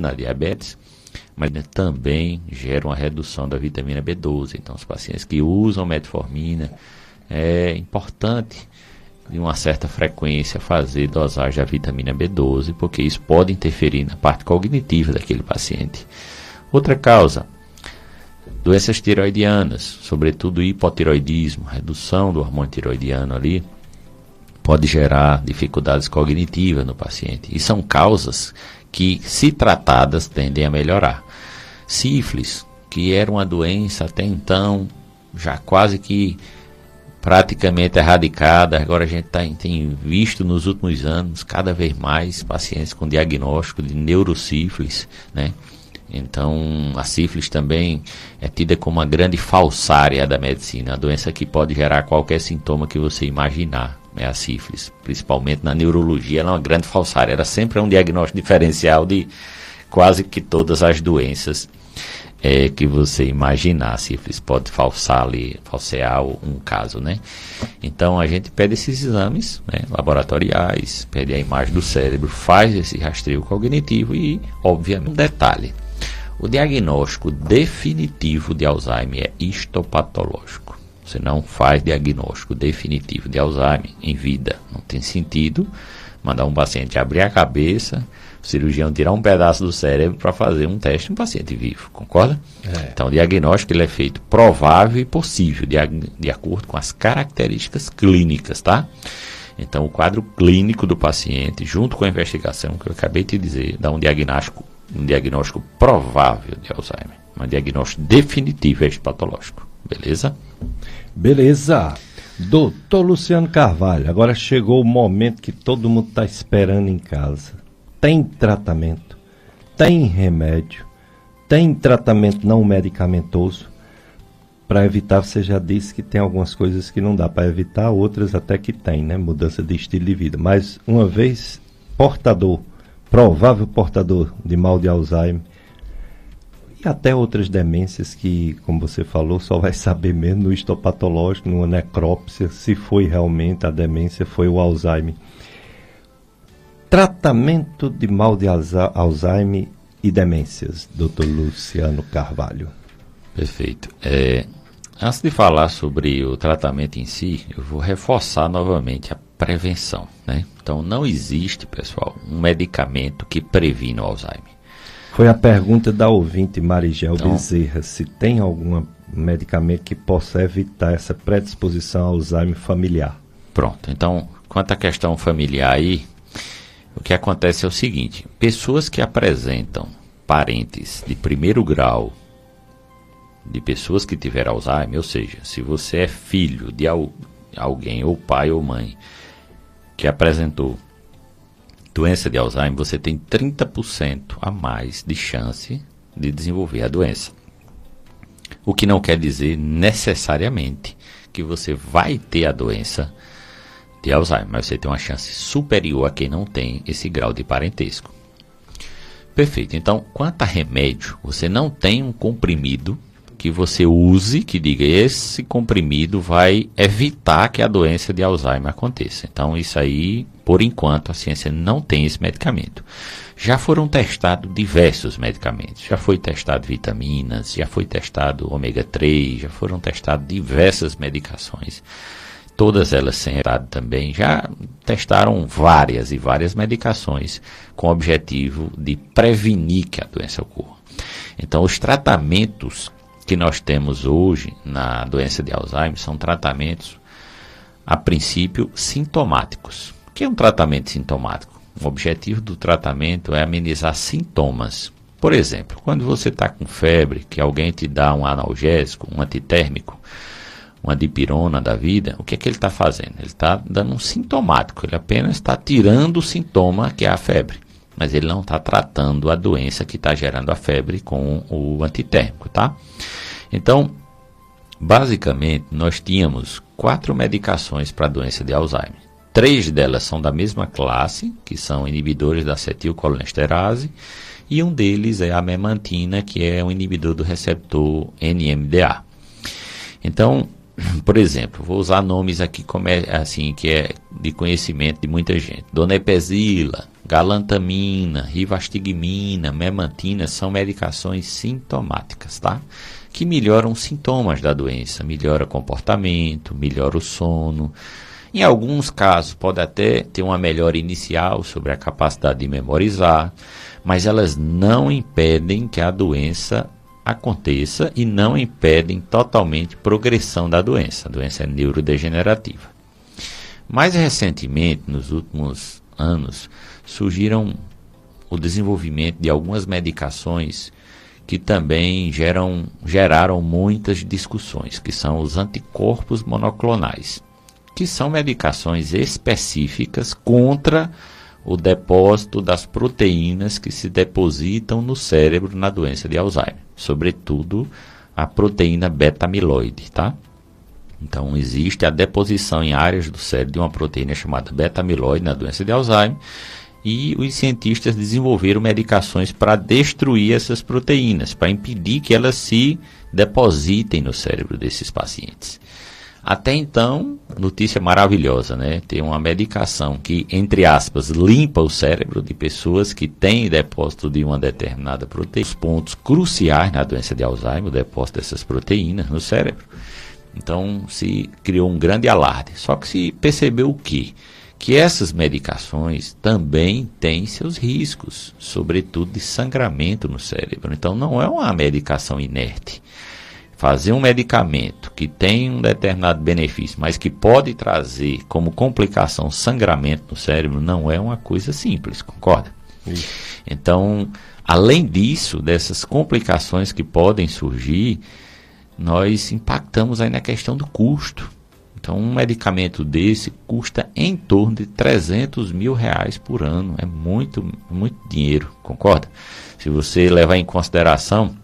na diabetes, mas também gera uma redução da vitamina B12. Então, os pacientes que usam metformina, é importante, de uma certa frequência, fazer dosagem da vitamina B12, porque isso pode interferir na parte cognitiva daquele paciente. Outra causa, doenças tiroidianas, sobretudo hipotiroidismo, redução do hormônio tiroidiano ali, pode gerar dificuldades cognitivas no paciente. E são causas que, se tratadas, tendem a melhorar. Sífilis, que era uma doença até então já quase que praticamente erradicada, agora a gente tem visto nos últimos anos cada vez mais pacientes com diagnóstico de neurosífilis, né? Então, a sífilis também é tida como uma grande falsária da medicina, a doença que pode gerar qualquer sintoma que você imaginar, né? A sífilis, principalmente na neurologia, ela é uma grande falsária, ela sempre é um diagnóstico diferencial de quase que todas as doenças que você imaginar. A sífilis pode falsear um caso, né? Então, a gente pede esses exames, né, laboratoriais, pede a imagem do cérebro, faz esse rastreio cognitivo e, obviamente, um detalhe. O diagnóstico definitivo de Alzheimer é histopatológico. Você não faz diagnóstico definitivo de Alzheimer em vida. Não tem sentido mandar um paciente abrir a cabeça, o cirurgião tirar um pedaço do cérebro para fazer um teste em um paciente vivo, concorda? Então, o diagnóstico ele é feito provável e possível, de acordo com as características clínicas, tá? Então, o quadro clínico do paciente, junto com a investigação que eu acabei de dizer, dá um diagnóstico provável de Alzheimer. Um diagnóstico definitivo é patológico. Beleza? Beleza. Doutor Luciano Carvalho, agora chegou o momento que todo mundo está esperando em casa. Tem tratamento, tem remédio, tem tratamento não medicamentoso. Para evitar, você já disse que tem algumas coisas que não dá para evitar, outras até que tem, né? Mudança de estilo de vida. Mas uma vez provável portador de mal de Alzheimer, e até outras demências que, como você falou, só vai saber mesmo no histopatológico, numa necrópsia, se foi realmente a demência, foi o Alzheimer. Tratamento de mal de Alzheimer e demências, Dr. Luciano Carvalho. Perfeito. Antes de falar sobre o tratamento em si, eu vou reforçar novamente a prevenção, né? Então, não existe, pessoal, um medicamento que previne o Alzheimer. Foi a pergunta da ouvinte Marigel Bezerra, se tem algum medicamento que possa evitar essa predisposição ao Alzheimer familiar. Pronto, então, quanto à questão familiar aí, o que acontece é o seguinte, pessoas que apresentam parentes de primeiro grau, de pessoas que tiveram Alzheimer, ou seja, se você é filho de alguém, ou pai ou mãe, que apresentou doença de Alzheimer, você tem 30% a mais de chance de desenvolver a doença. O que não quer dizer necessariamente que você vai ter a doença de Alzheimer, mas você tem uma chance superior a quem não tem esse grau de parentesco. Perfeito. Então, quanto a remédio, você não tem um comprimido que você use, que diga, esse comprimido vai evitar que a doença de Alzheimer aconteça. Então, isso aí, por enquanto, a ciência não tem esse medicamento. Já foram testados diversos medicamentos. Já foi testado vitaminas, já foi testado ômega 3, já foram testadas diversas medicações. Todas elas sem estado também. Já testaram várias medicações com o objetivo de prevenir que a doença ocorra. Então, os tratamentos que nós temos hoje na doença de Alzheimer são tratamentos, a princípio, sintomáticos. O que é um tratamento sintomático? O objetivo do tratamento é amenizar sintomas. Por exemplo, quando você está com febre, que alguém te dá um analgésico, um antitérmico, uma dipirona da vida, o que é que ele está fazendo? Ele está dando um sintomático, ele apenas está tirando o sintoma que é a febre, mas ele não está tratando a doença que está gerando a febre com o antitérmico, tá? Então, basicamente, nós tínhamos 4 medicações para a doença de Alzheimer. 3 delas são da mesma classe, que são inibidores da acetilcolinesterase, e um deles é a memantina, que é um inibidor do receptor NMDA. Então, por exemplo, vou usar nomes aqui como assim, que é de conhecimento de muita gente. Donepezila, galantamina, rivastigmina, memantina são medicações sintomáticas, tá? Que melhoram os sintomas da doença, melhora o comportamento, melhora o sono. Em alguns casos pode até ter uma melhora inicial sobre a capacidade de memorizar, mas elas não impedem que a doença aconteça e não impedem totalmente progressão da doença. A doença é neurodegenerativa. Mais recentemente, nos últimos anos, surgiram o desenvolvimento de algumas medicações que também geraram muitas discussões, que são os anticorpos monoclonais, que são medicações específicas contra o depósito das proteínas que se depositam no cérebro na doença de Alzheimer, sobretudo a proteína beta-amiloide, tá? Então, existe a deposição em áreas do cérebro de uma proteína chamada beta-amiloide na doença de Alzheimer, e os cientistas desenvolveram medicações para destruir essas proteínas, para impedir que elas se depositem no cérebro desses pacientes. Até então, notícia maravilhosa, né? Tem uma medicação que, entre aspas, limpa o cérebro de pessoas que têm depósito de uma determinada proteína. Os pontos cruciais na doença de Alzheimer, o depósito dessas proteínas no cérebro. Então, se criou um grande alarde. Só que se percebeu o quê? Que essas medicações também têm seus riscos, sobretudo de sangramento no cérebro. Então, não é uma medicação inerte. Fazer um medicamento que tem um determinado benefício, mas que pode trazer como complicação sangramento no cérebro, não é uma coisa simples, concorda? Isso. Então, além disso, dessas complicações que podem surgir, nós impactamos aí na questão do custo. Então, um medicamento desse custa em torno de R$300 mil por ano. É muito, muito dinheiro, concorda? Se você levar em consideração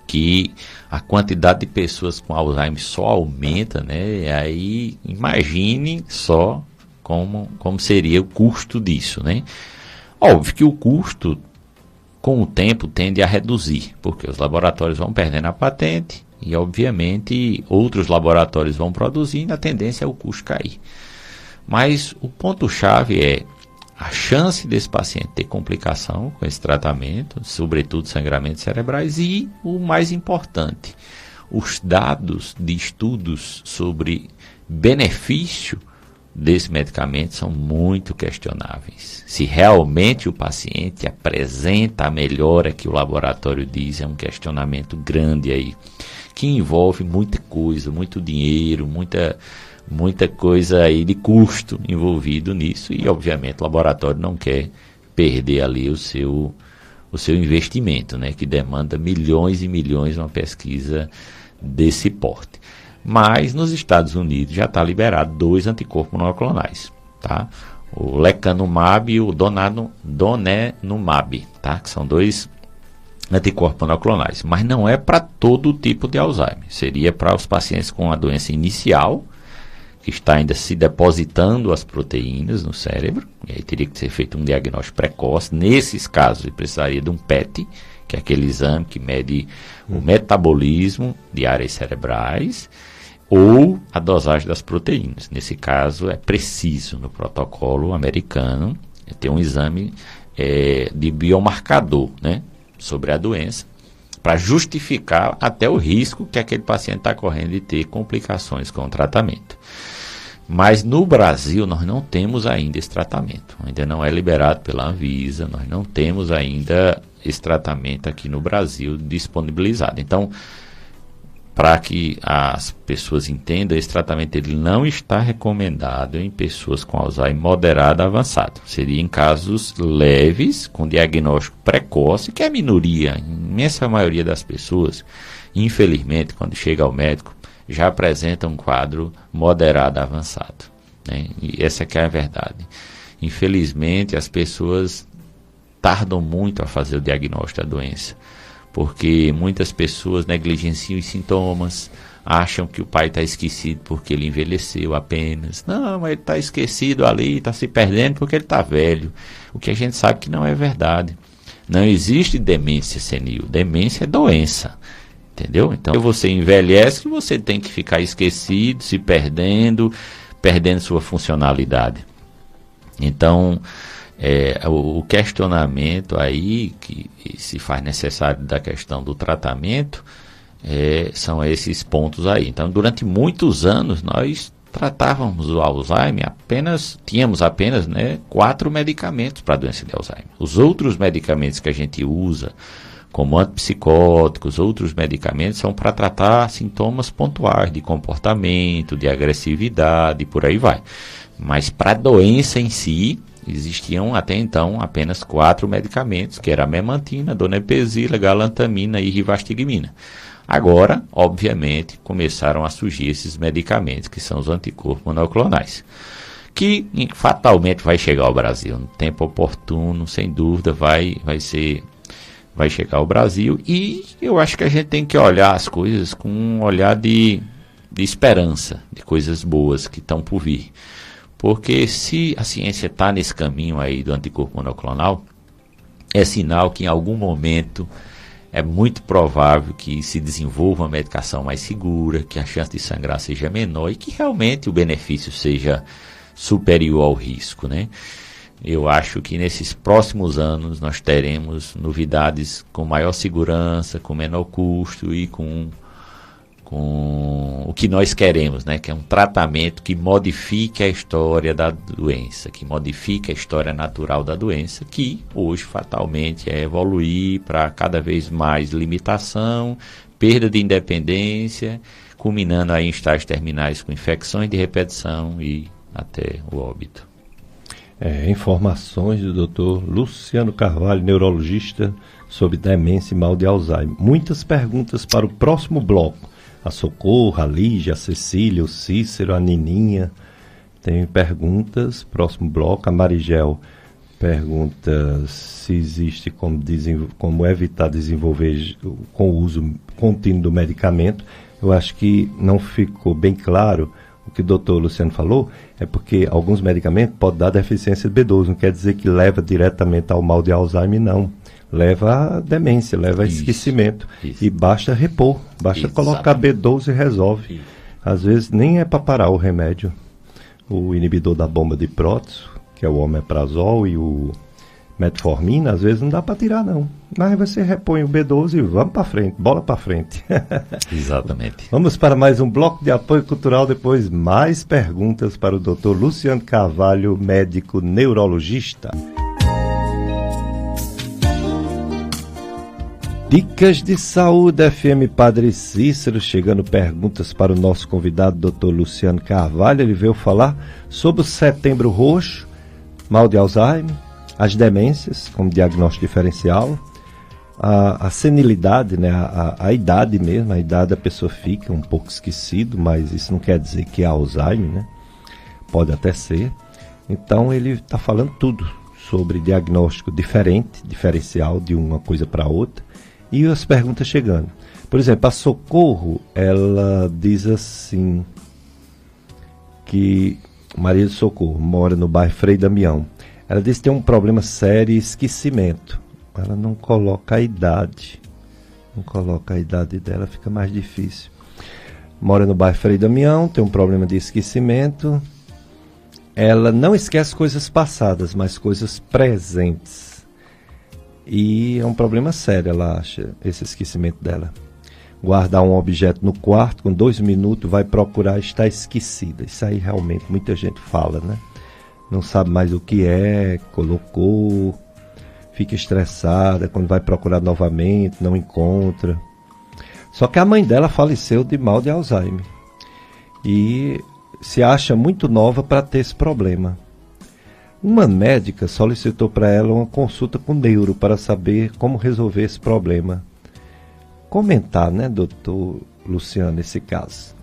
que a quantidade de pessoas com Alzheimer só aumenta, né? Aí imagine só como seria o custo disso, né? Óbvio que o custo, com o tempo, tende a reduzir, porque os laboratórios vão perdendo a patente, e, obviamente, outros laboratórios vão produzindo, a tendência é o custo cair. Mas o ponto-chave é a chance desse paciente ter complicação com esse tratamento, sobretudo sangramentos cerebrais, e, o mais importante, os dados de estudos sobre benefício desse medicamento são muito questionáveis. Se realmente o paciente apresenta a melhora que o laboratório diz, é um questionamento grande aí, que envolve muita coisa, muito dinheiro, muita coisa aí de custo envolvido nisso, e obviamente o laboratório não quer perder ali o seu investimento, né, que demanda milhões e milhões uma pesquisa desse porte. Mas nos Estados Unidos já está liberado 2 anticorpos monoclonais, tá? O lecanemab e o donanemab, tá? Que são 2 anticorpos monoclonais, mas não é para todo tipo de Alzheimer. Seria para os pacientes com a doença inicial, que está ainda se depositando as proteínas no cérebro, e aí teria que ser feito um diagnóstico precoce. Nesses casos, precisaria de um PET, que é aquele exame que mede o metabolismo de áreas cerebrais, ou a dosagem das proteínas. Nesse caso, é preciso, no protocolo americano, ter um exame de biomarcador, né, sobre a doença, para justificar até o risco que aquele paciente está correndo de ter complicações com o tratamento. Mas no Brasil nós não temos ainda esse tratamento, ainda não é liberado pela Anvisa, nós não temos ainda esse tratamento aqui no Brasil disponibilizado. Então, para que as pessoas entendam, esse tratamento ele não está recomendado em pessoas com Alzheimer moderado a avançado. Seria em casos leves, com diagnóstico precoce, que é a minoria, a imensa maioria das pessoas, infelizmente, quando chega ao médico, já apresenta um quadro moderado a avançado, né? E essa que é a verdade. Infelizmente, as pessoas tardam muito a fazer o diagnóstico da doença, porque muitas pessoas negligenciam os sintomas, acham que o pai está esquecido porque ele envelheceu apenas. Não, mas ele está esquecido ali, está se perdendo porque ele está velho. O que a gente sabe que não é verdade. Não existe demência senil. Demência é doença, entendeu? Então, você envelhece, você tem que ficar esquecido, se perdendo sua funcionalidade. Então, O questionamento aí que se faz necessário da questão do tratamento são esses pontos aí. Então, durante muitos anos, nós tratávamos o Alzheimer tínhamos apenas 4 medicamentos para a doença de Alzheimer. Os outros medicamentos que a gente usa, como antipsicóticos, outros medicamentos, são para tratar sintomas pontuais de comportamento, de agressividade, e por aí vai. Mas para a doença em si, existiam até então apenas 4 medicamentos, que era a memantina, donepezila, galantamina e rivastigmina. Agora, obviamente, começaram a surgir esses medicamentos, que são os anticorpos monoclonais, que fatalmente vai chegar ao Brasil. No tempo oportuno, sem dúvida, vai chegar ao Brasil. E eu acho que a gente tem que olhar as coisas com um olhar de esperança, de coisas boas que estão por vir. Porque se a ciência está nesse caminho aí do anticorpo monoclonal, é sinal que em algum momento é muito provável que se desenvolva uma medicação mais segura, que a chance de sangrar seja menor e que realmente o benefício seja superior ao risco, né? Eu acho que nesses próximos anos nós teremos novidades com maior segurança, com menor custo e com o que nós queremos, né? Que é um tratamento que modifique a história da doença, que modifique a história natural da doença, que hoje fatalmente é evoluir para cada vez mais limitação, perda de independência, culminando aí em estágios terminais com infecções de repetição e até o óbito. Informações do Dr. Luciano Carvalho, neurologista, sobre demência e mal de Alzheimer. Muitas perguntas para o próximo bloco. A Socorro, a Lígia, a Cecília, o Cícero, a Nininha. Tem perguntas. Próximo bloco, a Marigel pergunta se existe como evitar desenvolver com o uso contínuo do medicamento. Eu acho que não ficou bem claro o que o doutor Luciano falou, é porque alguns medicamentos podem dar deficiência de B12, não quer dizer que leva diretamente ao mal de Alzheimer, não. Leva a demência, leva a esquecimento. Isso. E basta repor, basta colocar B12 e resolve. Isso. Às vezes nem é para parar o remédio. O inibidor da bomba de prótons, que é o omeprazol e o metformina, às vezes não dá para tirar não. Mas você repõe o B12 e vamos para frente, bola para frente. Exatamente. Vamos para mais um bloco de apoio cultural, depois mais perguntas para o Dr. Luciano Carvalho, médico neurologista. Dicas de Saúde FM Padre Cícero, chegando perguntas para o nosso convidado, Dr. Luciano Carvalho. Ele veio falar sobre o Setembro Roxo, mal de Alzheimer, as demências como diagnóstico diferencial, a senilidade, né, a idade mesmo, a idade da pessoa fica um pouco esquecido, mas isso não quer dizer que é Alzheimer, né? Pode até ser. Então ele está falando tudo sobre diagnóstico diferencial de uma coisa para outra. E as perguntas chegando. Por exemplo, a Socorro, ela diz assim, que Maria de Socorro mora no bairro Frei Damião. Ela diz que tem um problema sério de esquecimento. Ela não coloca a idade. Não coloca a idade dela, fica mais difícil. Mora no bairro Frei Damião, tem um problema de esquecimento. Ela não esquece coisas passadas, mas coisas presentes. E é um problema sério, ela acha, esse esquecimento dela. Guardar um objeto no quarto, com 2 minutos, vai procurar estar esquecida. Isso aí realmente muita gente fala, né? Não sabe mais o que é, colocou, fica estressada, quando vai procurar novamente, não encontra. Só que a mãe dela faleceu de mal de Alzheimer. E se acha muito nova para ter esse problema. Uma médica solicitou para ela uma consulta com neuro para saber como resolver esse problema. Comentar, né, doutor Luciano, esse caso?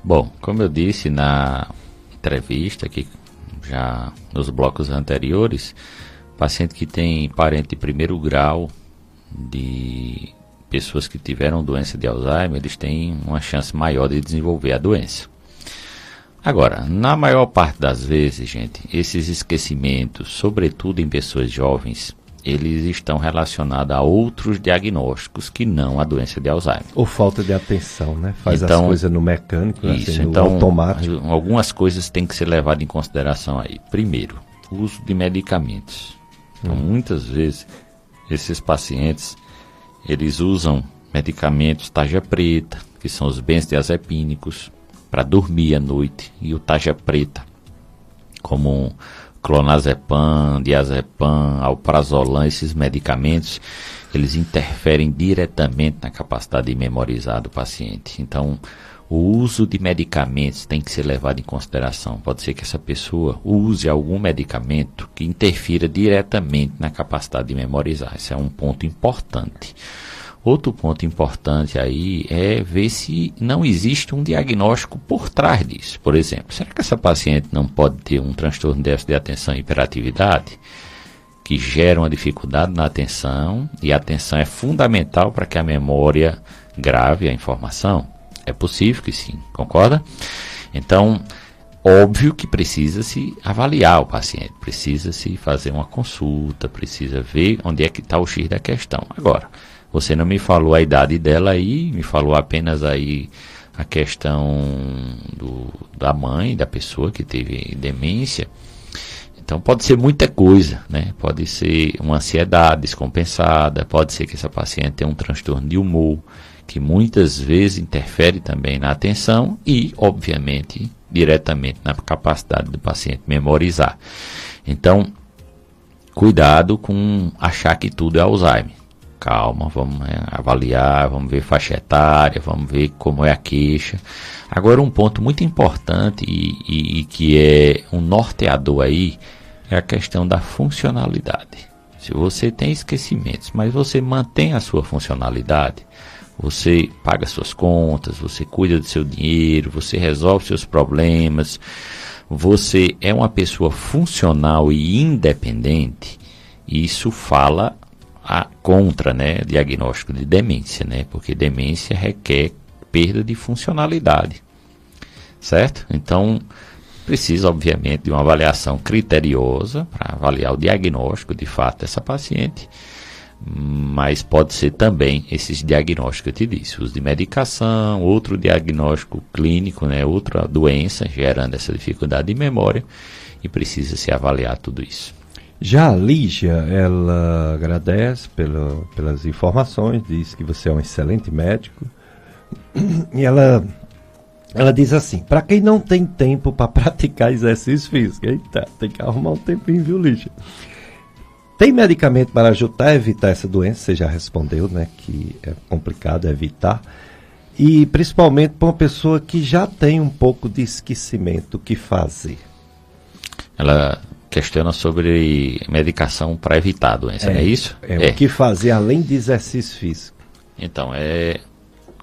Bom, como eu disse na entrevista, aqui já nos blocos anteriores, paciente que tem parente de primeiro grau de pessoas que tiveram doença de Alzheimer, eles têm uma chance maior de desenvolver a doença. Agora, na maior parte das vezes, gente, esses esquecimentos, sobretudo em pessoas jovens, eles estão relacionados a outros diagnósticos que não a doença de Alzheimer. Ou falta de atenção, né? Faz então, as coisas no mecânico, isso, assim, no então, automático. Algumas coisas têm que ser levadas em consideração aí. Primeiro, uso de medicamentos. Então, muitas vezes, esses pacientes, eles usam medicamentos tarja preta, que são os benzodiazepínicos, para dormir à noite, e o tarja preta, como clonazepam, diazepam, alprazolam, esses medicamentos, eles interferem diretamente na capacidade de memorizar do paciente. Então, o uso de medicamentos tem que ser levado em consideração. Pode ser que essa pessoa use algum medicamento que interfira diretamente na capacidade de memorizar. Esse é um ponto importante. Outro ponto importante aí é ver se não existe um diagnóstico por trás disso. Por exemplo, será que essa paciente não pode ter um transtorno de déficit de atenção e hiperatividade, que gera uma dificuldade na atenção, e a atenção é fundamental para que a memória grave a informação? É possível que sim, concorda? Então, óbvio que precisa-se avaliar o paciente, precisa-se fazer uma consulta, precisa ver onde é que está o X da questão. Agora, você não me falou a idade dela aí, me falou apenas aí a questão da mãe, da pessoa que teve demência. Então pode ser muita coisa, né? Pode ser uma ansiedade descompensada, pode ser que essa paciente tenha um transtorno de humor, que muitas vezes interfere também na atenção e, obviamente, diretamente na capacidade do paciente memorizar. Então, cuidado com achar que tudo é Alzheimer. Calma, vamos avaliar, vamos ver faixa etária, vamos ver como é a queixa. Agora, um ponto muito importante e que é um norteador aí é a questão da funcionalidade. Se você tem esquecimentos, mas você mantém a sua funcionalidade, você paga suas contas, você cuida do seu dinheiro, você resolve seus problemas, você é uma pessoa funcional e independente, isso fala contra, né, diagnóstico de demência, né, porque demência requer perda de funcionalidade, certo? Então, precisa, obviamente, de uma avaliação criteriosa para avaliar o diagnóstico, de fato, dessa paciente, mas pode ser também esses diagnósticos que eu te disse, uso de medicação, outro diagnóstico clínico, né, outra doença gerando essa dificuldade de memória, e precisa se avaliar tudo isso. Já a Lígia, ela agradece pelas informações, diz que você é um excelente médico, e ela diz assim: para quem não tem tempo para praticar exercício físico, eita, tem que arrumar um tempinho, viu, Lígia? Tem medicamento para ajudar a evitar essa doença? Você já respondeu, né, que é complicado evitar. E principalmente para uma pessoa que já tem um pouco de esquecimento, o que fazer? Ela questiona sobre medicação para evitar a doença, não é isso? O que fazer além de exercício físico? Então,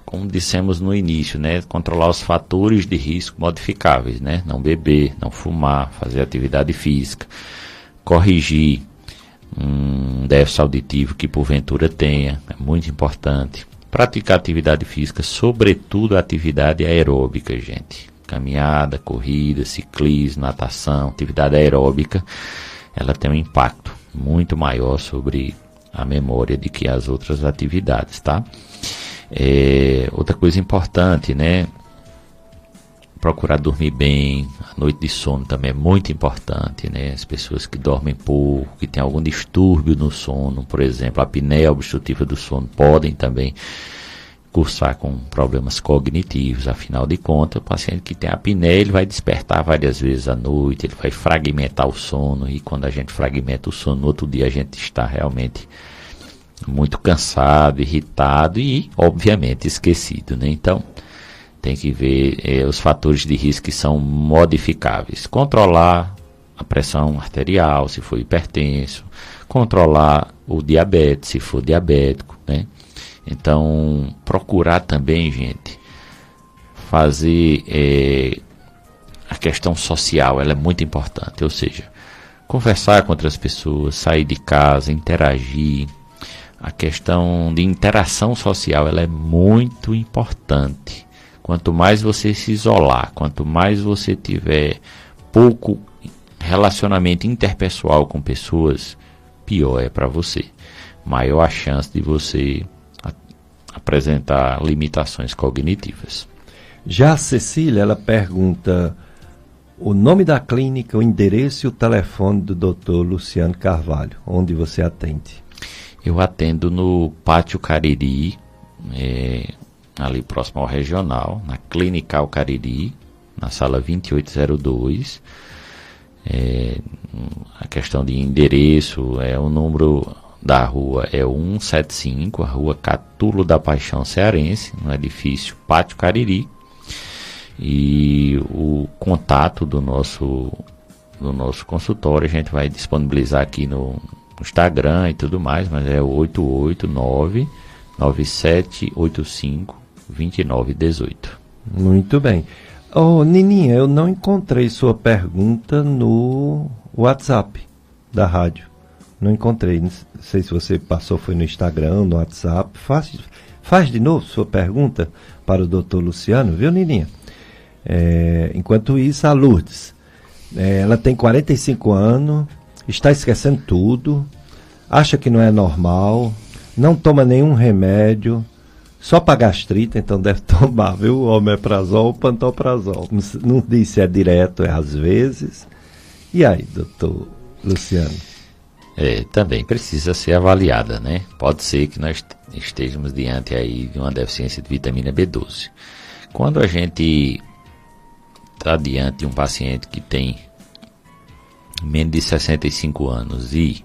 como dissemos no início, né, controlar os fatores de risco modificáveis, né, não beber, não fumar, fazer atividade física, corrigir um déficit auditivo que porventura tenha, é muito importante. Praticar atividade física, sobretudo atividade aeróbica, gente. Caminhada, corrida, ciclismo, natação, atividade aeróbica, ela tem um impacto muito maior sobre a memória do que as outras atividades, tá? Outra coisa importante, né? Procurar dormir bem, a noite de sono também é muito importante, né? As pessoas que dormem pouco, que têm algum distúrbio no sono, por exemplo, a apneia obstrutiva do sono, podem também cursar com problemas cognitivos. Afinal de contas, o paciente que tem apneia, ele vai despertar várias vezes à noite, ele vai fragmentar o sono, e quando a gente fragmenta o sono, no outro dia a gente está realmente muito cansado, irritado e, obviamente, esquecido, né? Então, tem que ver os fatores de risco que são modificáveis. Controlar a pressão arterial, se for hipertenso, controlar o diabetes, se for diabético, né? Então, procurar também, gente, fazer a questão social, ela é muito importante, ou seja, conversar com outras pessoas, sair de casa, interagir. A questão de interação social, ela é muito importante. Quanto mais você se isolar, quanto mais você tiver pouco relacionamento interpessoal com pessoas, pior é para você. Maior a chance de você apresentar limitações cognitivas. Já a Cecília, ela pergunta: o nome da clínica, o endereço e o telefone do Dr. Luciano Carvalho, onde você atende. Eu atendo no Pátio Cariri, ali próximo ao Regional, na Clinical Cariri, na sala 2802. A questão de endereço, o número da rua é 175, a rua Catulo da Paixão Cearense, no edifício Pátio Cariri. E o contato do nosso consultório a gente vai disponibilizar aqui no Instagram e tudo mais, mas é o 889-9785-2918. Muito bem. Nininha, eu não encontrei sua pergunta no WhatsApp da rádio. Não encontrei. Não sei se você passou, foi no Instagram, no WhatsApp. Faz de novo sua pergunta para o Dr. Luciano, viu, Nininha? Enquanto isso, a Lourdes, ela tem 45 anos, está esquecendo tudo, acha que não é normal, não toma nenhum remédio, só para gastrite, então deve tomar, viu, omeprazol ou pantoprazol. Não diz se é direto, é às vezes. E aí, doutor Luciano? Também precisa ser avaliada, né? Pode ser que nós estejamos diante aí de uma deficiência de vitamina B12. Quando a gente está diante de um paciente que tem menos de 65 anos e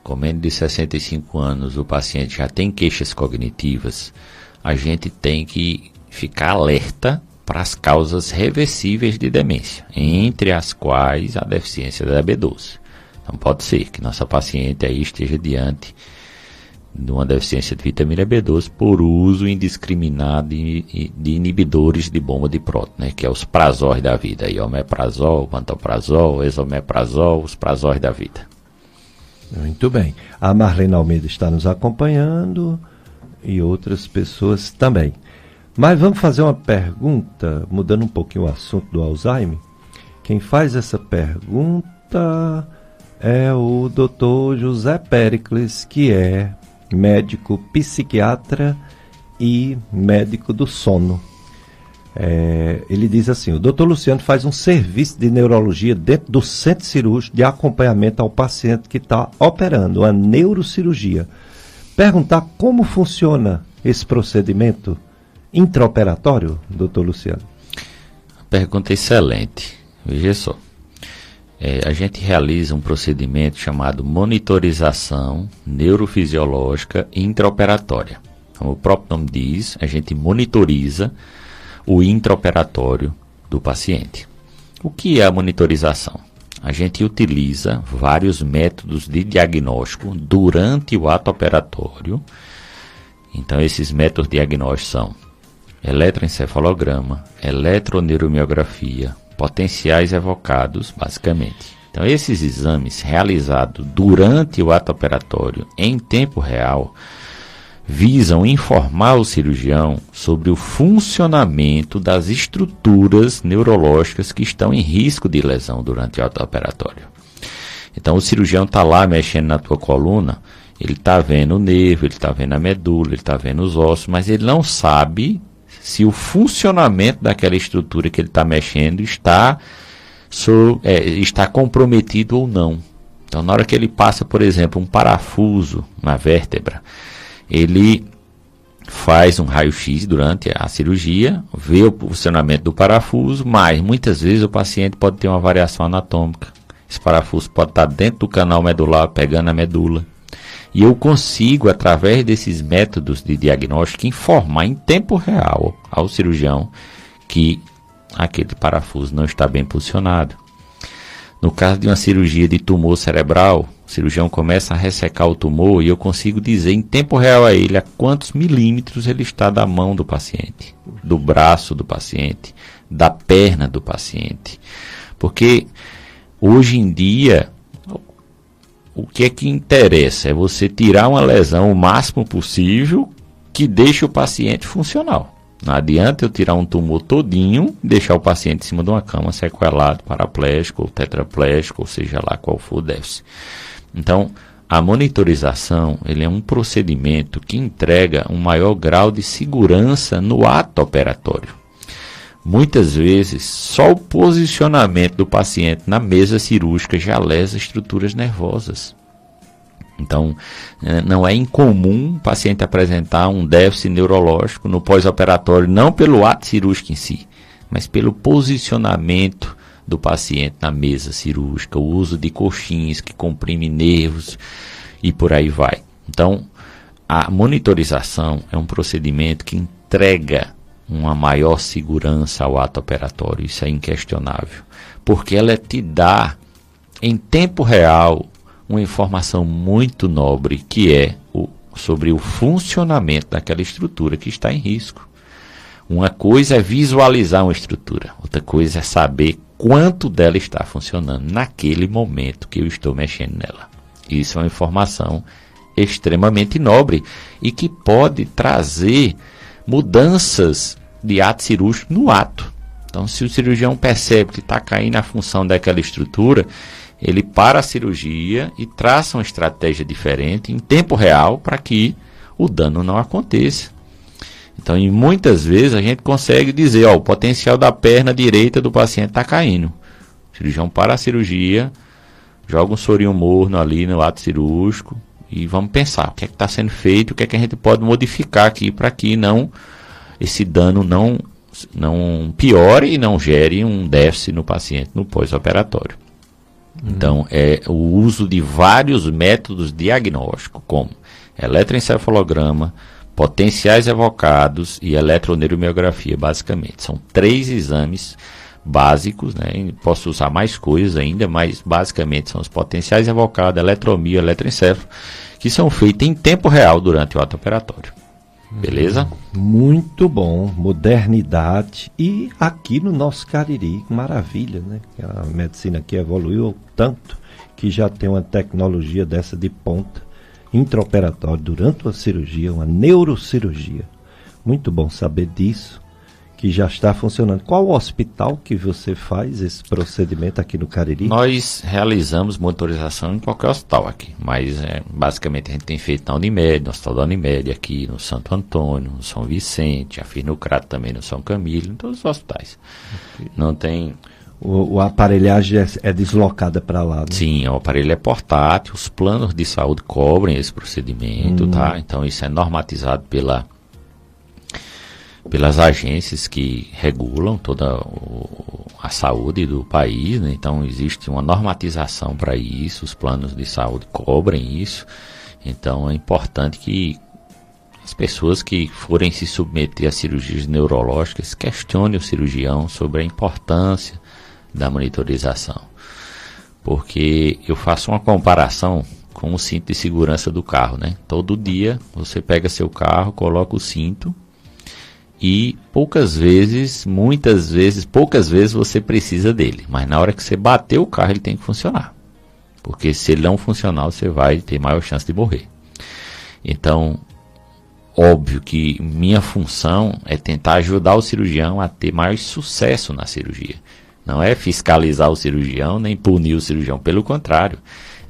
com menos de 65 anos o paciente já tem queixas cognitivas, a gente tem que ficar alerta para as causas reversíveis de demência, entre as quais a deficiência da B12. Então pode ser que nossa paciente aí esteja diante de uma deficiência de vitamina B12 por uso indiscriminado de inibidores de bomba de próton, né, que é os prazóis da vida, aí, omeprazol, pantoprazol, esomeprazol, os prazóis da vida. Muito bem. A Marlene Almeida está nos acompanhando e outras pessoas também. Mas vamos fazer uma pergunta, mudando um pouquinho o assunto do Alzheimer. Quem faz essa pergunta é o Dr. José Péricles, que é médico psiquiatra e médico do sono. Ele diz assim: o Dr. Luciano faz um serviço de neurologia dentro do centro cirúrgico de acompanhamento ao paciente que está operando, uma neurocirurgia. Perguntar como funciona esse procedimento intraoperatório, Dr. Luciano? Pergunta excelente. Veja só. A gente realiza um procedimento chamado monitorização neurofisiológica intraoperatória. Como o próprio nome diz, a gente monitoriza o intraoperatório do paciente. O que é a monitorização? A gente utiliza vários métodos de diagnóstico durante o ato operatório. Então, esses métodos de diagnóstico são eletroencefalograma, eletroneuromiografia, potenciais evocados, basicamente. Então, esses exames realizados durante o ato operatório em tempo real visam informar o cirurgião sobre o funcionamento das estruturas neurológicas que estão em risco de lesão durante o ato operatório. Então, o cirurgião está lá mexendo na tua coluna, ele está vendo o nervo, ele está vendo a medula, ele está vendo os ossos, mas ele não sabe se o funcionamento daquela estrutura que ele está mexendo está comprometido ou não. Então, na hora que ele passa, por exemplo, um parafuso na vértebra, ele faz um raio-x durante a cirurgia, vê o funcionamento do parafuso, mas muitas vezes o paciente pode ter uma variação anatômica. Esse parafuso pode estar dentro do canal medular, pegando a medula. E eu consigo, através desses métodos de diagnóstico, informar em tempo real ao cirurgião que aquele parafuso não está bem posicionado. No caso de uma cirurgia de tumor cerebral, o cirurgião começa a ressecar o tumor e eu consigo dizer em tempo real a ele a quantos milímetros ele está da mão do paciente, do braço do paciente, da perna do paciente. Porque hoje em dia, o que é que interessa? É você tirar uma lesão o máximo possível que deixe o paciente funcional. Não adianta eu tirar um tumor todinho e deixar o paciente em cima de uma cama sequelado, paraplégico ou tetraplégico, ou seja lá qual for o déficit. Então, a monitorização ele é um procedimento que entrega um maior grau de segurança no ato operatório. muitas vezes, só o posicionamento do paciente na mesa cirúrgica já lesa estruturas nervosas. Então, não é incomum o paciente apresentar um déficit neurológico no pós-operatório, não pelo ato cirúrgico em si, mas pelo posicionamento do paciente na mesa cirúrgica, o uso de coxins que comprime nervos e por aí vai. Então, a monitorização é um procedimento que entrega uma maior segurança ao ato operatório, isso é inquestionável, porque ela te dá em tempo real uma informação muito nobre, que é sobre o funcionamento daquela estrutura que está em risco. Uma coisa é visualizar uma estrutura, outra coisa é saber quanto dela está funcionando naquele momento que eu estou mexendo nela. Isso é uma informação extremamente nobre e que pode trazer mudanças de ato cirúrgico no ato. Então, se o cirurgião percebe que está caindo a função daquela estrutura, ele para a cirurgia e traça uma estratégia diferente em tempo real para que o dano não aconteça. Então, e muitas vezes a gente consegue dizer, o potencial da perna direita do paciente está caindo. O cirurgião para a cirurgia, joga um sorinho morno ali no ato cirúrgico e vamos pensar o que é que está sendo feito, o que é que a gente pode modificar aqui para que esse dano não piore e não gere um déficit no paciente no pós-operatório. Então, é o uso de vários métodos diagnósticos, como eletroencefalograma, potenciais evocados e eletroneuromiografia, basicamente. São 3 exames básicos, né? Posso usar mais coisas ainda, mas basicamente são os potenciais evocados, eletromio, eletroencefalo, que são feitos em tempo real durante o ato operatório. Beleza? Muito bom, modernidade. E aqui no nosso Cariri, maravilha, né? A medicina aqui evoluiu tanto que já tem uma tecnologia dessa de ponta, intraoperatória, durante uma cirurgia, uma neurocirurgia. Muito bom saber disso, que já está funcionando. Qual o hospital que você faz esse procedimento aqui no Cariri? Nós realizamos monitorização em qualquer hospital aqui, mas basicamente a gente tem feito na Unimed, no Hospital da Unimed, aqui no Santo Antônio, no São Vicente, a Firnocrato também no São Camilo, em todos os hospitais. Okay. Não tem... O aparelhagem é deslocada para lá, né? Sim, o aparelho é portátil, os planos de saúde cobrem esse procedimento, tá? Então isso é normatizado pelas agências que regulam toda a saúde do país, né? Então existe uma normatização para isso, os planos de saúde cobrem isso. Então é importante que as pessoas que forem se submeter a cirurgias neurológicas questionem o cirurgião sobre a importância da monitorização. Porque eu faço uma comparação com o cinto de segurança do carro, né? Todo dia você pega seu carro, coloca o cinto e poucas vezes você precisa dele. Mas na hora que você bater o carro, ele tem que funcionar. Porque se ele não funcionar, você vai ter maior chance de morrer. Então, óbvio que minha função é tentar ajudar o cirurgião a ter maior sucesso na cirurgia. Não é fiscalizar o cirurgião, nem punir o cirurgião. Pelo contrário,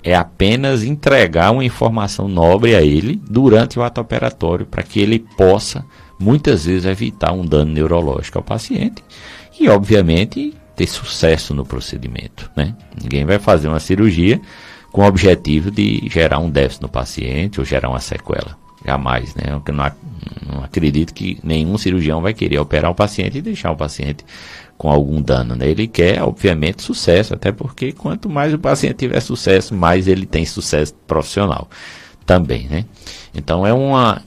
é apenas entregar uma informação nobre a ele durante o ato operatório, para que ele possa, muitas vezes, evitar um dano neurológico ao paciente e, obviamente, ter sucesso no procedimento, né? Ninguém vai fazer uma cirurgia com o objetivo de gerar um déficit no paciente ou gerar uma sequela. Jamais, né? Eu não acredito que nenhum cirurgião vai querer operar o paciente e deixar o paciente com algum dano, né? Ele quer, obviamente, sucesso, até porque quanto mais o paciente tiver sucesso, mais ele tem sucesso profissional também, né? Então é uma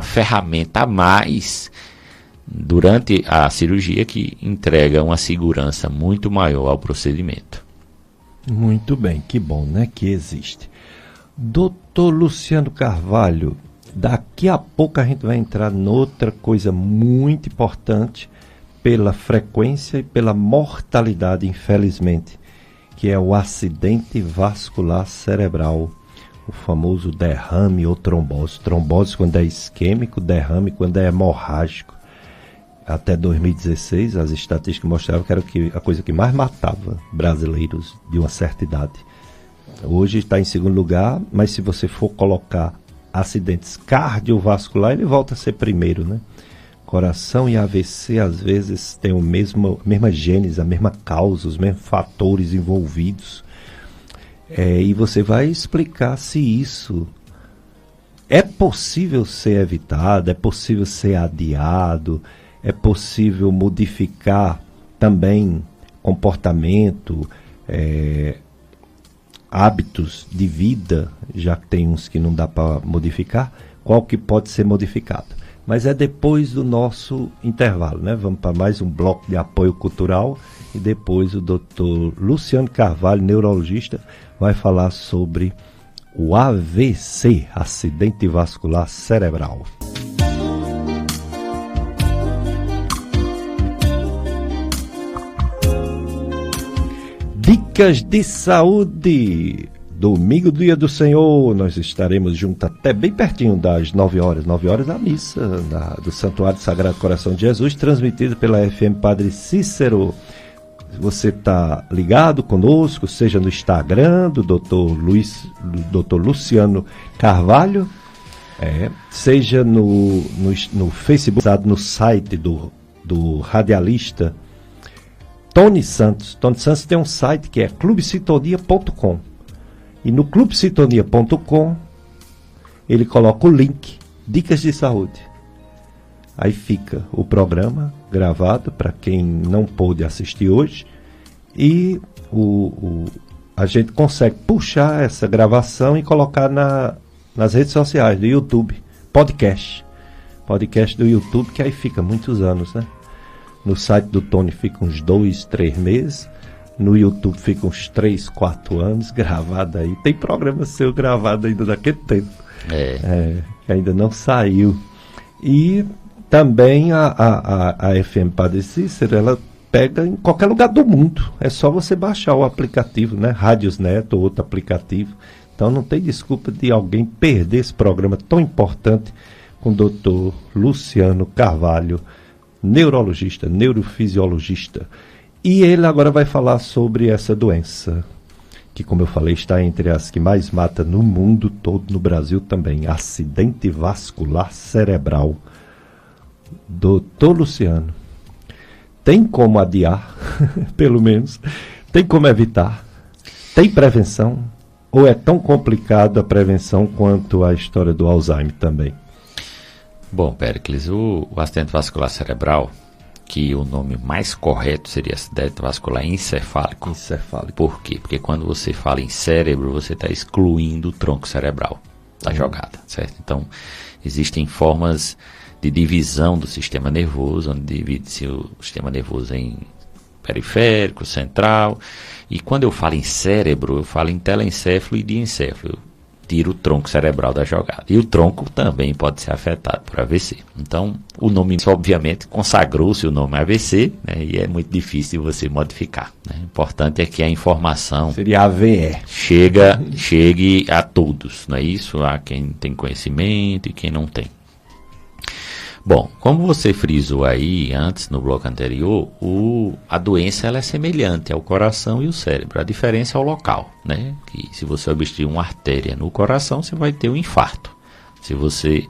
ferramenta a mais durante a cirurgia que entrega uma segurança muito maior ao procedimento. Muito bem, que bom, né, que existe. Doutor Luciano Carvalho, daqui a pouco a gente vai entrar noutra coisa muito importante pela frequência e pela mortalidade, infelizmente, que é o acidente vascular cerebral, o famoso derrame ou trombose. Trombose quando é isquêmico, derrame quando é hemorrágico. Até 2016, as estatísticas mostravam que era a coisa que mais matava brasileiros de uma certa idade. Hoje está em segundo lugar, mas se você for colocar acidentes cardiovasculares, ele volta a ser primeiro, né? Coração e AVC às vezes têm a mesma gênese, a mesma causa, os mesmos fatores envolvidos. E você vai explicar se isso é possível ser evitado, é possível ser adiado, é possível modificar também comportamento, hábitos de vida, já que tem uns que não dá para modificar, qual que pode ser modificado. Mas é depois do nosso intervalo, né? Vamos para mais um bloco de apoio cultural e depois o Dr. Luciano Carvalho, neurologista, vai falar sobre o AVC, acidente vascular cerebral. Dicas de saúde. Domingo, dia do Senhor, nós estaremos juntos até bem pertinho das 9 horas. 9 horas a missa do Santuário Sagrado Coração de Jesus, transmitida pela FM Padre Cícero. Você está ligado conosco, seja no Instagram do Dr. Luciano Carvalho, seja no Facebook, no site do radialista Tony Santos. Tony Santos tem um site que é clubesintonia.com. E no clubesintonia.com ele coloca o link Dicas de Saúde. Aí fica o programa gravado para quem não pôde assistir hoje. E a gente consegue puxar essa gravação e colocar nas redes sociais do YouTube. Podcast do YouTube, que aí fica muitos anos, né? No site do Tony fica uns 2, 3 meses. No YouTube fica uns 3, 4 anos gravado aí. Tem programa seu gravado ainda daquele tempo. Que ainda não saiu. E também a FM Padre Cícero, ela pega em qualquer lugar do mundo. É só você baixar o aplicativo, né? Rádios Neto ou outro aplicativo. Então não tem desculpa de alguém perder esse programa tão importante com o Dr. Luciano Carvalho, neurologista, neurofisiologista. E ele agora vai falar sobre essa doença, que, como eu falei, está entre as que mais mata no mundo todo, no Brasil também. Acidente vascular cerebral. Doutor Luciano, tem como adiar, pelo menos? Tem como evitar? Tem prevenção? Ou é tão complicada a prevenção quanto a história do Alzheimer também? Bom, Péricles, o acidente vascular cerebral, que o nome mais correto seria acidente vascular encefálico. Por quê? Porque quando você fala em cérebro, você está excluindo o tronco cerebral da jogada, certo? Então, existem formas de divisão do sistema nervoso, onde divide-se o sistema nervoso em periférico, central, e quando eu falo em cérebro, eu falo em telencéfalo e diencéfalo. Tira o tronco cerebral da jogada. E o tronco também pode ser afetado por AVC. Então, o nome, obviamente, consagrou-se o nome AVC, né, e é muito difícil de você modificar. Né? O importante é que a informação seria AVE. Chegue a todos, não é isso? A quem tem conhecimento e quem não tem. Bom, como você frisou aí antes no bloco anterior, a doença ela é semelhante ao coração e o cérebro. A diferença é o local, né? Que se você obstruir uma artéria no coração, você vai ter um infarto. Se você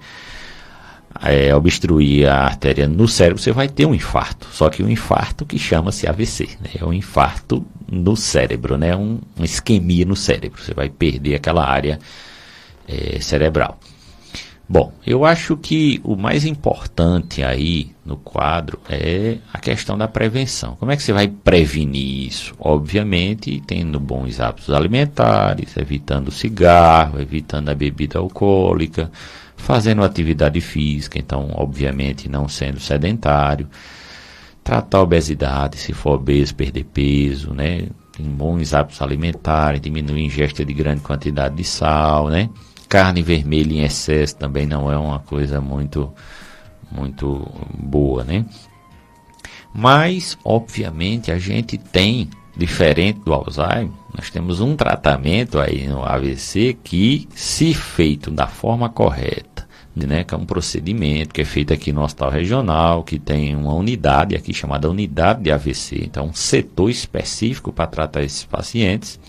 obstruir a artéria no cérebro, você vai ter um infarto. Só que um infarto que chama-se AVC, né? É um infarto no cérebro, né? Um isquemia no cérebro. Você vai perder aquela área cerebral. Bom, eu acho que o mais importante aí no quadro é a questão da prevenção. Como é que você vai prevenir isso? Obviamente, tendo bons hábitos alimentares, evitando o cigarro, evitando a bebida alcoólica, fazendo atividade física, então, obviamente, não sendo sedentário, tratar a obesidade, se for obeso, perder peso, né? Tem bons hábitos alimentares, diminuir a ingesta de grande quantidade de sal, né? Carne vermelha em excesso também não é uma coisa muito boa, né? Mas, obviamente, a gente tem, diferente do Alzheimer, nós temos um tratamento aí no AVC que, se feito da forma correta, né, que é um procedimento que é feito aqui no Hospital Regional, que tem uma unidade aqui chamada Unidade de AVC, então um setor específico para tratar esses pacientes,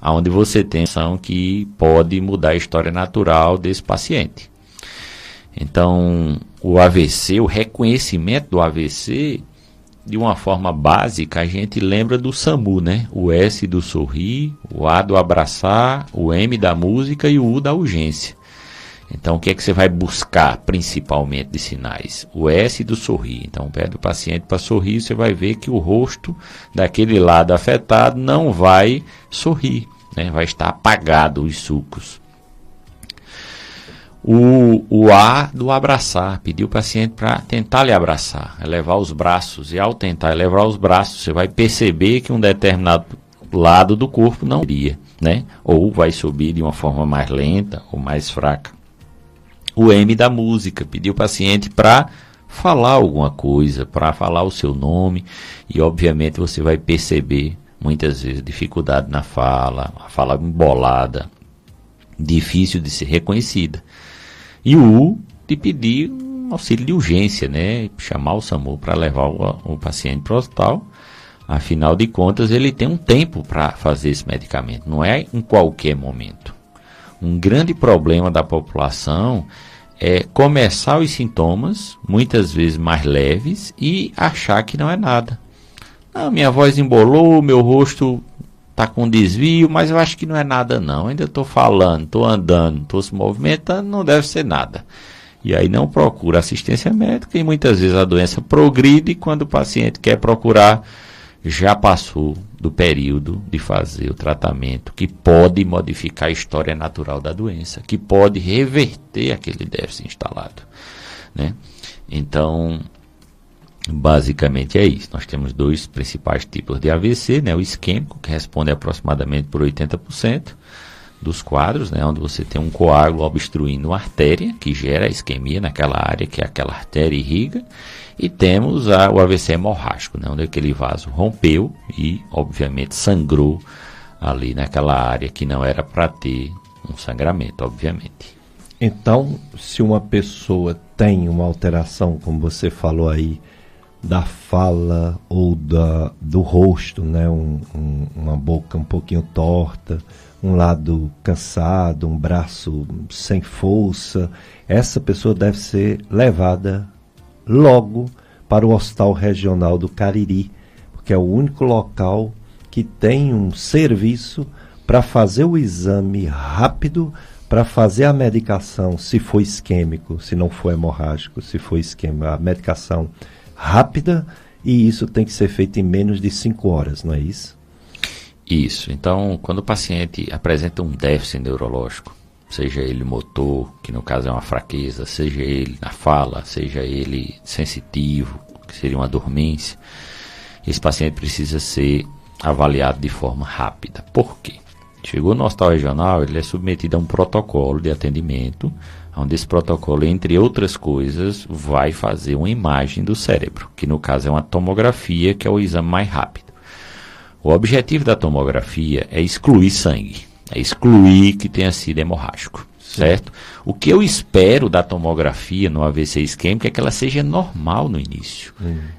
onde você tem ação que pode mudar a história natural desse paciente. Então, o AVC, o reconhecimento do AVC, de uma forma básica, a gente lembra do SAMU, né? O S do sorrir, o A do abraçar, o M da música e o U da urgência. Então, o que é que você vai buscar principalmente de sinais? O S do sorrir. Então, pede o paciente para sorrir, você vai ver que o rosto daquele lado afetado não vai sorrir, né? Vai estar apagado os sulcos. O A do abraçar, pedir o paciente para tentar lhe abraçar, elevar os braços, e ao tentar elevar os braços, você vai perceber que um determinado lado do corpo não iria, né? Ou vai subir de uma forma mais lenta ou mais fraca. O M da música, pedir o paciente para falar alguma coisa, para falar o seu nome, e obviamente você vai perceber muitas vezes dificuldade na fala, a fala embolada, difícil de ser reconhecida. E o U de pedir um auxílio de urgência, né? Chamar o SAMU para levar o paciente para o hospital. Afinal de contas, ele tem um tempo para fazer esse medicamento, não é em qualquer momento. Um grande problema da população é começar os sintomas, muitas vezes mais leves, e achar que não é nada. Não, minha voz embolou, meu rosto está com desvio, mas eu acho que não é nada não. Ainda estou falando, estou andando, estou se movimentando, não deve ser nada. E aí não procura assistência médica e muitas vezes a doença progride e quando o paciente quer procurar, já passou do período de fazer o tratamento que pode modificar a história natural da doença, que pode reverter aquele déficit instalado, né? Então, basicamente é isso. Nós temos dois principais tipos de AVC, né? O isquêmico, que responde aproximadamente por 80% dos quadros, né? Onde você tem um coágulo obstruindo uma artéria, que gera a isquemia naquela área, que é aquela artéria irriga. E temos o AVC hemorrágico, né? Onde aquele vaso rompeu e, obviamente, sangrou ali naquela área que não era para ter um sangramento, obviamente. Então, se uma pessoa tem uma alteração, como você falou aí, da fala ou do rosto, né? Uma boca um pouquinho torta, um lado cansado, um braço sem força, essa pessoa deve ser levada logo para o Hospital Regional do Cariri, porque é o único local que tem um serviço para fazer o exame rápido, para fazer a medicação, se for isquêmico, se não for hemorrágico, se for isquêmico, a medicação rápida, e isso tem que ser feito em menos de 5 horas, não é isso? Isso. Então, quando o paciente apresenta um déficit neurológico, seja ele motor, que no caso é uma fraqueza, seja ele na fala, seja ele sensitivo, que seria uma dormência, esse paciente precisa ser avaliado de forma rápida. Por quê? Chegou no hospital regional, ele é submetido a um protocolo de atendimento, onde esse protocolo, entre outras coisas, vai fazer uma imagem do cérebro, que no caso é uma tomografia, que é o exame mais rápido. O objetivo da tomografia é excluir sangue, é excluir que tenha sido hemorrágico, certo? O que eu espero da tomografia no AVC isquêmico é que ela seja normal no início.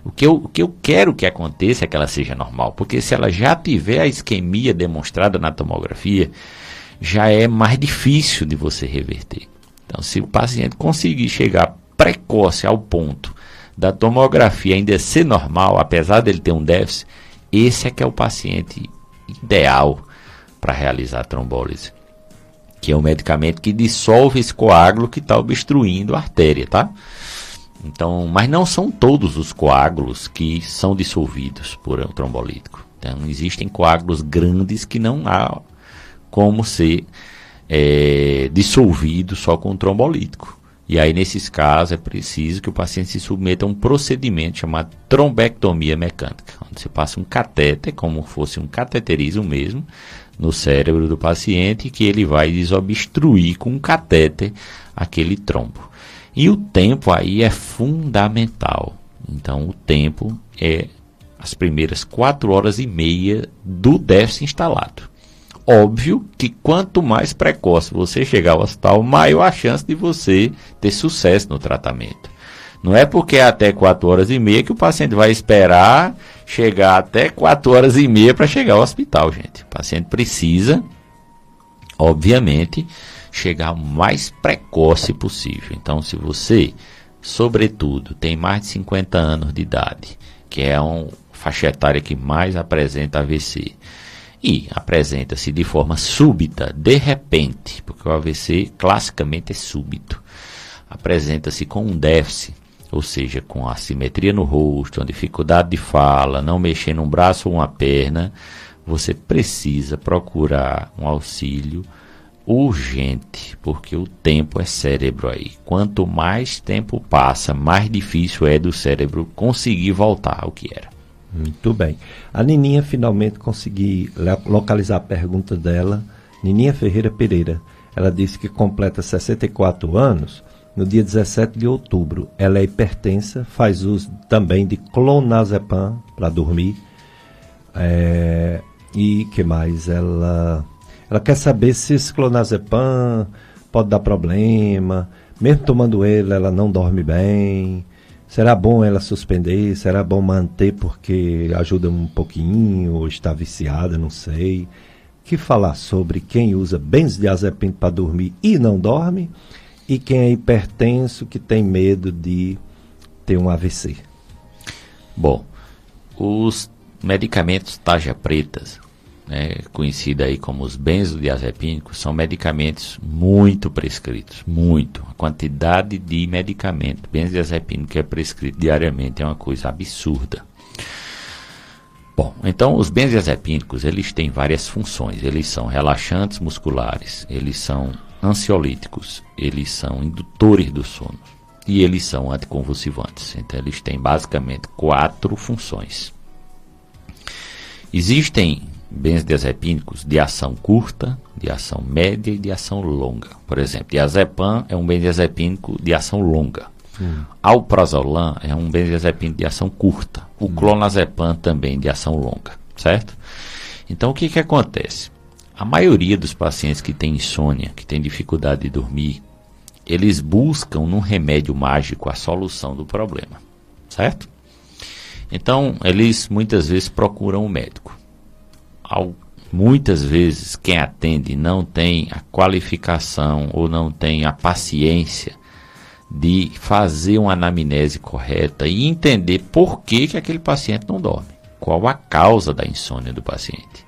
O que eu quero que aconteça é que ela seja normal, porque se ela já tiver a isquemia demonstrada na tomografia, já é mais difícil de você reverter. Então, se o paciente conseguir chegar precoce ao ponto da tomografia ainda ser normal, apesar dele ter um déficit, esse é que é o paciente ideal para realizar a trombólise, que é um medicamento que dissolve esse coágulo que está obstruindo a artéria, tá? Então, mas não são todos os coágulos que são dissolvidos por um trombolítico. Então, existem coágulos grandes que não há como ser dissolvido só com um trombolítico. E aí, nesses casos, é preciso que o paciente se submeta a um procedimento chamado trombectomia mecânica, onde você passa um catéter, como fosse um cateterismo mesmo, no cérebro do paciente, que ele vai desobstruir com um catéter aquele trombo. E o tempo aí é fundamental. Então, o tempo é as primeiras 4h30 do déficit instalado. Óbvio que quanto mais precoce você chegar ao hospital, maior a chance de você ter sucesso no tratamento. Não é porque é até 4h30 que o paciente vai esperar chegar até 4h30 para chegar ao hospital, gente. O paciente precisa, obviamente, chegar o mais precoce possível. Então, se você, sobretudo, tem mais de 50 anos de idade, que é uma faixa etária que mais apresenta AVC, e apresenta-se de forma súbita, de repente, porque o AVC classicamente é súbito, apresenta-se com um déficit, ou seja, com assimetria no rosto, uma dificuldade de fala, não mexer num braço ou uma perna, você precisa procurar um auxílio urgente, porque o tempo é cérebro aí. Quanto mais tempo passa, mais difícil é do cérebro conseguir voltar ao que era. Muito bem. A Nininha finalmente consegui localizar a pergunta dela. Nininha Ferreira Pereira. Ela disse que completa 64 anos no dia 17 de outubro. Ela é hipertensa, faz uso também de clonazepam para dormir. E que mais? Ela quer saber se esse clonazepam pode dar problema. Mesmo tomando ele, ela não dorme bem. Será bom ela suspender? Será bom manter porque ajuda um pouquinho? Ou está viciada? Não sei. Que falar sobre quem usa benzodiazepina para dormir e não dorme? E quem é hipertenso que tem medo de ter um AVC? Bom, os medicamentos tarja pretas, né, conhecido aí como os benzodiazepínicos, são medicamentos muito prescritos, muito. A quantidade de medicamento benzodiazepínico que é prescrito diariamente é uma coisa absurda. Bom, então os benzodiazepínicos, eles têm várias funções. Eles são relaxantes musculares, eles são ansiolíticos, eles são indutores do sono e eles são anticonvulsivantes. Então eles têm basicamente 4 funções. Existem benzodiazepínicos de ação curta, de ação média e de ação longa. Por exemplo, diazepam é um benzodiazepínico de ação longa. Alprazolam é um benzodiazepínico de ação curta. O clonazepam também de ação longa, certo? Então o que acontece? A maioria dos pacientes que tem insônia, que tem dificuldade de dormir, eles buscam num remédio mágico a solução do problema, certo? Então, eles muitas vezes procuram um médico. Muitas vezes quem atende não tem a qualificação ou não tem a paciência de fazer uma anamnese correta e entender por que aquele paciente não dorme, qual a causa da insônia do paciente.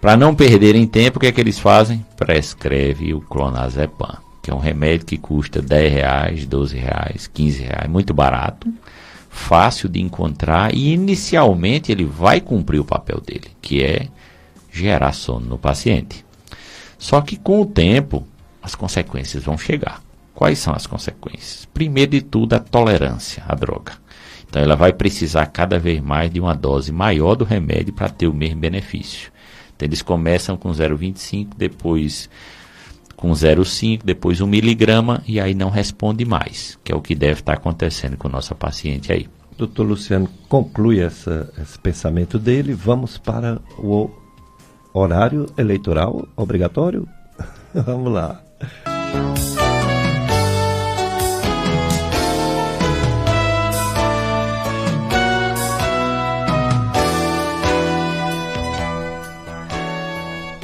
Para não perderem tempo, o que é que eles fazem? Prescreve o clonazepam, que é um remédio que custa R$10, R$12, R$15, muito barato, fácil de encontrar e inicialmente ele vai cumprir o papel dele, que é gerar sono no paciente. Só que com o tempo, as consequências vão chegar. Quais são as consequências? Primeiro de tudo, a tolerância à droga. Então ela vai precisar cada vez mais de uma dose maior do remédio para ter o mesmo benefício. Então, eles começam com 0,25, depois com 0,5, depois 1 miligrama e aí não responde mais, que é o que deve estar acontecendo com a nossa paciente aí. Doutor Luciano, conclui esse pensamento dele. Vamos para o horário eleitoral obrigatório? Vamos lá.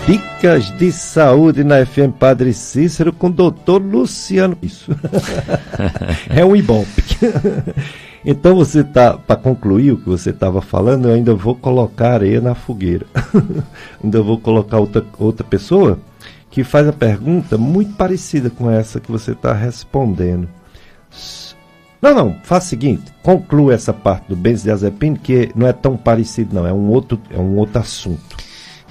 Dicas de saúde na FM Padre Cícero com o doutor Luciano. Isso. É um ibope. Então você está, para concluir o que você estava falando, eu ainda vou colocar areia na fogueira. Ainda vou colocar outra pessoa que faz a pergunta muito parecida com essa que você está respondendo. Não, faz o seguinte, conclua essa parte do benzodiazepina, que não é tão parecido não, é um outro assunto.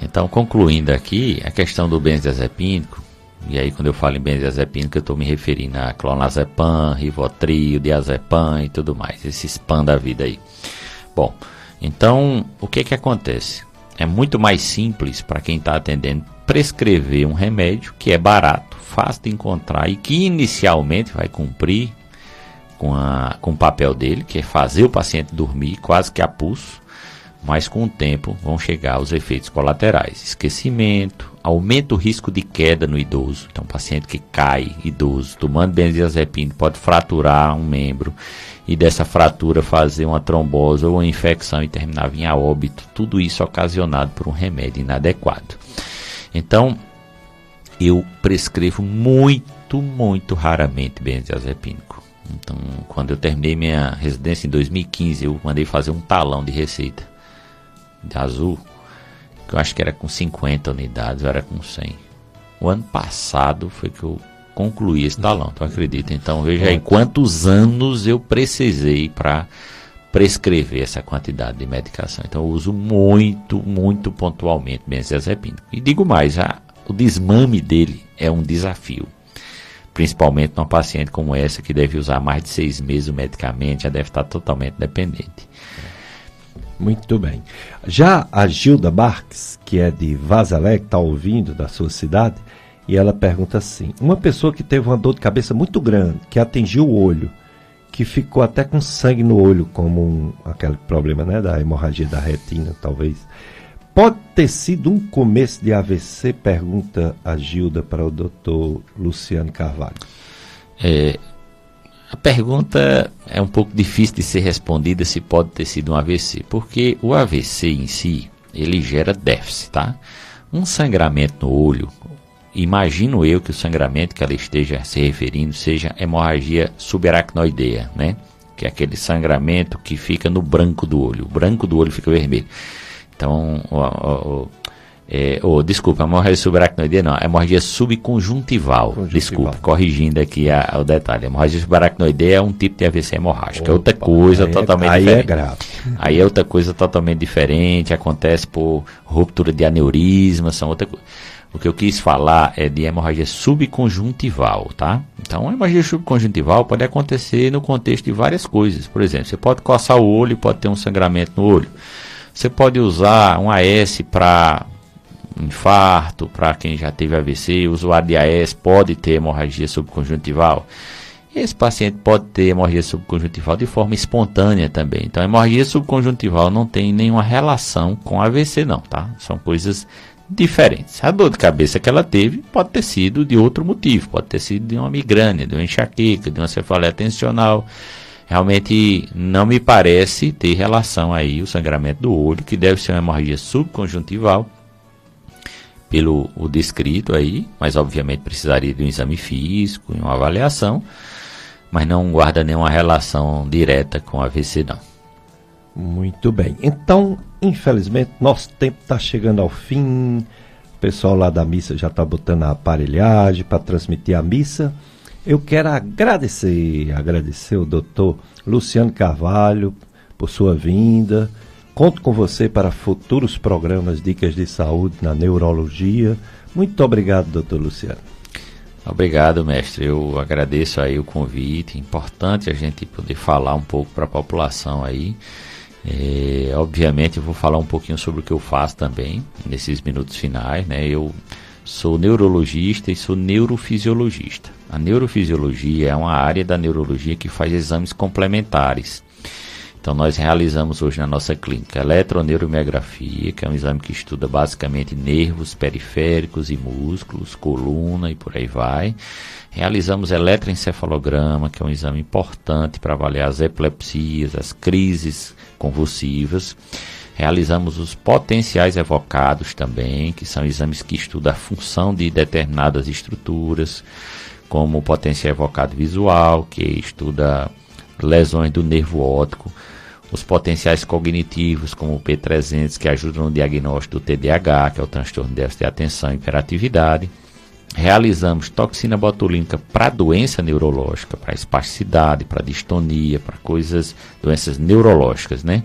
Então, concluindo aqui, a questão do benzodiazepínico, e aí quando eu falo em benzodiazepínico eu estou me referindo a clonazepam, Rivotril, diazepam e tudo mais, esses PAN da vida aí. Bom, então o que acontece? É muito mais simples para quem está atendendo prescrever um remédio que é barato, fácil de encontrar e que inicialmente vai cumprir com o papel dele, que é fazer o paciente dormir quase que a pulso, mas com o tempo vão chegar os efeitos colaterais, esquecimento, aumenta o risco de queda no idoso. Então, paciente que cai, idoso, tomando benzodiazepina, pode fraturar um membro e dessa fratura fazer uma trombose ou uma infecção e terminar em óbito. Tudo isso ocasionado por um remédio inadequado. Então, eu prescrevo muito raramente benzodiazepínico. Então, quando eu terminei minha residência em 2015, eu mandei fazer um talão de receita de azul, que eu acho que era com 50 unidades, eu era com 100. O ano passado foi que eu concluí esse talão, tu acredita? Então, veja aí quantos anos eu precisei para prescrever essa quantidade de medicação. Então, eu uso muito pontualmente benzodiazepínico. E digo mais, o desmame dele é um desafio. Principalmente numa paciente como essa, que deve usar mais de 6 meses o medicamento, já deve estar totalmente dependente. Muito bem. Já a Gilda Marques, que é de Vazalé, que está ouvindo da sua cidade, e ela pergunta assim: uma pessoa que teve uma dor de cabeça muito grande, que atingiu o olho, que ficou até com sangue no olho, como aquele problema, né, da hemorragia da retina, talvez, pode ter sido um começo de AVC? Pergunta a Gilda para o Dr. Luciano Carvalho. A pergunta é um pouco difícil de ser respondida, se pode ter sido um AVC, porque o AVC em si, ele gera déficit, tá? Um sangramento no olho, imagino eu que o sangramento que ela esteja se referindo seja hemorragia subaracnoidea, né? Que é aquele sangramento que fica no branco do olho, o branco do olho fica vermelho. Então, desculpa, a hemorragia subaracnoidea não, a hemorragia subconjuntival. Desculpa, corrigindo aqui o detalhe. A hemorragia subaracnoidea é um tipo de AVC hemorrágico, é outra coisa totalmente diferente. Aí é grave. Aí é outra coisa totalmente diferente, acontece por ruptura de aneurisma, são outra coisa. O que eu quis falar é de hemorragia subconjuntival, tá? Então, a hemorragia subconjuntival pode acontecer no contexto de várias coisas. Por exemplo, você pode coçar o olho e pode ter um sangramento no olho. Você pode usar um AS para infarto, para quem já teve AVC, o usuário de AS pode ter hemorragia subconjuntival. Esse paciente pode ter hemorragia subconjuntival de forma espontânea também. Então, a hemorragia subconjuntival não tem nenhuma relação com AVC não, tá? São coisas diferentes. A dor de cabeça que ela teve pode ter sido de outro motivo, pode ter sido de uma migrânia, de uma enxaqueca, de uma cefaleia tensional. Realmente não me parece ter relação aí o sangramento do olho, que deve ser uma hemorragia subconjuntival, pelo o descrito aí, mas obviamente precisaria de um exame físico e uma avaliação, mas não guarda nenhuma relação direta com AVC não. Muito bem. Então, infelizmente, nosso tempo está chegando ao fim. O pessoal lá da missa já está botando a aparelhagem para transmitir a missa. Eu quero agradecer o doutor Luciano Carvalho por sua vinda. Conto com você para futuros programas Dicas de Saúde na Neurologia. Muito obrigado, doutor Luciano. Obrigado, mestre. Eu agradeço aí o convite. Importante a gente poder falar um pouco para a população aí. Obviamente eu vou falar um pouquinho sobre o que eu faço também, nesses minutos finais, né? Eu sou neurologista e sou neurofisiologista. A neurofisiologia é uma área da neurologia que faz exames complementares. Então nós realizamos hoje na nossa clínica eletroneuromiografia, que é um exame que estuda basicamente nervos periféricos e músculos, coluna e por aí vai. Realizamos eletroencefalograma, que é um exame importante para avaliar as epilepsias, as crises convulsivas. Realizamos os potenciais evocados também, que são exames que estudam a função de determinadas estruturas, como o potencial evocado visual, que estuda lesões do nervo óptico, os potenciais cognitivos, como o P300, que ajudam no diagnóstico do TDAH, que é o transtorno de déficit de atenção e hiperatividade. Realizamos toxina botulínica para doença neurológica, para espasticidade, para distonia, para doenças neurológicas, né?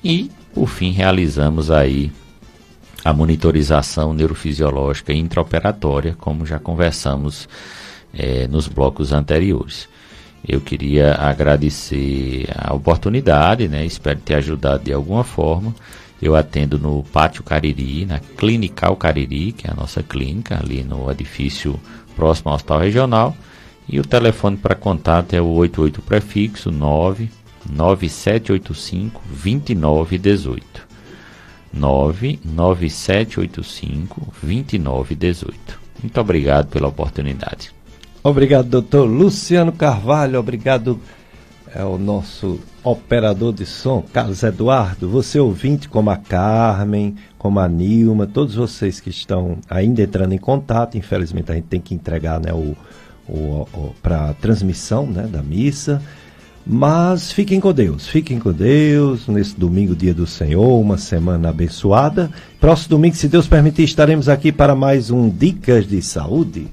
E, por fim, realizamos aí a monitorização neurofisiológica intraoperatória, como já conversamos nos blocos anteriores. Eu queria agradecer a oportunidade, né? Espero ter ajudado de alguma forma. Eu atendo no Pátio Cariri, na Clinical Cariri, que é a nossa clínica, ali no edifício próximo ao Hospital Regional. E o telefone para contato é o 88 prefixo 99785-2918. 99785-2918. Muito obrigado pela oportunidade. Obrigado, doutor Luciano Carvalho. Obrigado, É o nosso operador de som, Carlos Eduardo. Você ouvinte, como a Carmen, como a Nilma, todos vocês que estão ainda entrando em contato. Infelizmente a gente tem que entregar, né, para a transmissão, né, da missa. Mas fiquem com Deus nesse domingo, dia do Senhor, uma semana abençoada. Próximo domingo, se Deus permitir, estaremos aqui para mais um Dicas de Saúde.